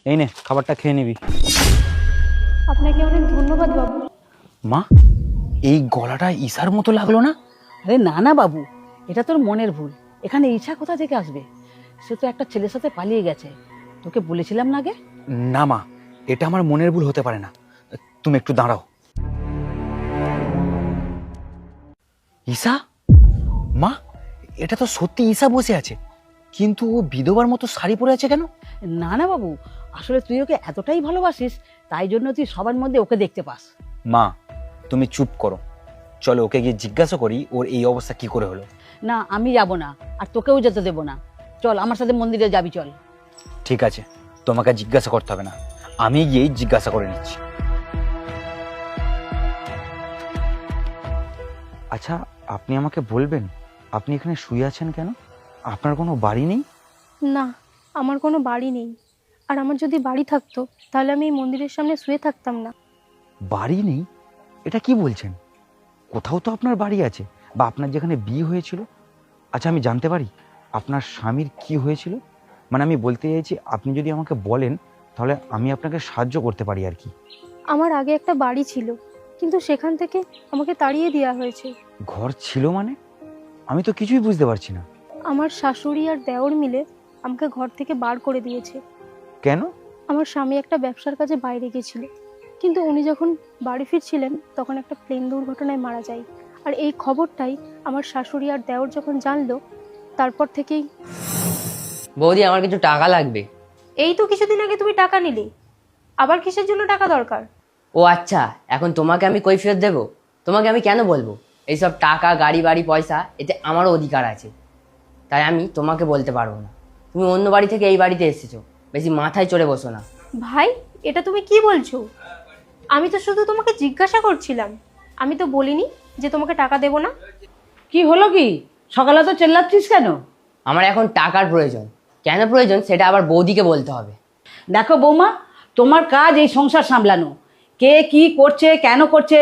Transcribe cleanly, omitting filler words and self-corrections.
এই নে খাবারটা খেয়ে নিবি। আপনাকে অনেক ধন্যবাদ বাবু। মা, এই গলাটা ঈশার মতো লাগলো না? আরে না না বাবু, এটা তোর মনের ভুল। এখানে ইচ্ছা কোথা থেকে আসবে? সে তো একটা ছেলের সাথে পালিয়ে গেছে, তোকে বলেছিলাম না আগে? না মা, এটা আমার মনের ভুল হতে পারে না। তুমি একটু দাঁড়াও। ঈশা? মা, এটা তো সত্যি ঈশা বসে আছে, কিন্তু ও বিধবার মতো শাড়ি পরে আছে কেন? না না বাবু, আসলে তুই ওকে এতটাই ভালোবাসিস, তাই জন্য তুই সবার মধ্যে ওকে দেখতে পাস। মা, তুমি চুপ করো। চলো ওকে গিয়ে জিজ্ঞাসা করি ওর এই অবস্থা কি করে হলো। না, আমি যাব না, আর তোকেও যেতে দেবো না। চল আমার সাথে মন্দিরে যাবি, চল। ঠিক আছে, তোমাকে জিজ্ঞাসা করতে হবে না, আমি গিয়েই জিজ্ঞাসা করে নিচ্ছি। আচ্ছা, আপনি আমাকে বলবেন আপনি এখানে শুয়ে আছেন কেন? আপনার কোনো বাড়ি নেই? না, আমার কোনো বাড়ি নেই। আর আমার যদি বাড়ি থাকতো তাহলে আমি এই মন্দিরের সামনে শুয়ে থাকতাম না। বাড়ি নেই? এটা কি বলছেন? কোথাও তো আপনার বাড়ি আছে, বা আপনার যেখানে বিয়ে হয়েছিল। আচ্ছা, আমি জানতে পারি আপনার স্বামীর কি হয়েছিল? মানে আমি বলতে চাইছি, আপনি যদি আমাকে বলেন তাহলে আমি আপনাকে সাহায্য করতে পারি আর কি। আমার আগে একটা বাড়ি ছিল, কিন্তু সেখান থেকে আমাকে তাড়িয়ে দেওয়া হয়েছে। ঘর ছিল মানে? আমি তো কিছুই বুঝতে পারছি না। আমার শাশুড়ি আর দেওর মিলে আমাকে ঘর থেকে বার করে দিয়েছে। কেন? আমার স্বামী একটা ব্যবসার কাজে বাইরে গেছিল, কিন্তু উনি যখন বাড়ি ফিরছিলেন তখন একটা প্লেন দুর্ঘটনায় মারা যায়। আর এই খবরটাই আমার শাশুড়ি আর দেওর যখন জানলো, তারপর থেকেই। বৌদি, আমার কিছু টাকা লাগবে। এই তো কিছুদিন আগে তুমি টাকা নিলে, আবার কিসের জন্য টাকা দরকার? ও আচ্ছা, এখন তোমাকে আমি কই ফেরত দেবো? তোমাকে আমি কেন বলবো? এইসব টাকা, গাড়ি বাড়ি, পয়সা, এতে আমারও অধিকার আছে, তাই আমি তোমাকে বলতে পারবো না। তুমি অন্য বাড়ি থেকে এই বাড়িতে এসেছো, বেশি মাথায় চড়ে বসো না। ভাই, এটা তুমি কি বলছো? আমি তো শুধু তোমাকে জিজ্ঞাসা করছিলাম, আমি তো বলিনি যে তোমাকে টাকা দেবো না। কি হলো কি? সকালে তো চেল্লাচ্ছিস কেন? আমার এখন টাকার প্রয়োজন। কেন প্রয়োজন সেটা আবার বৌদিকে বলতে হবে। দেখো বৌমা, তোমার কাজ এই সংসার সামলানো। কে কি করছে, কেন করছে,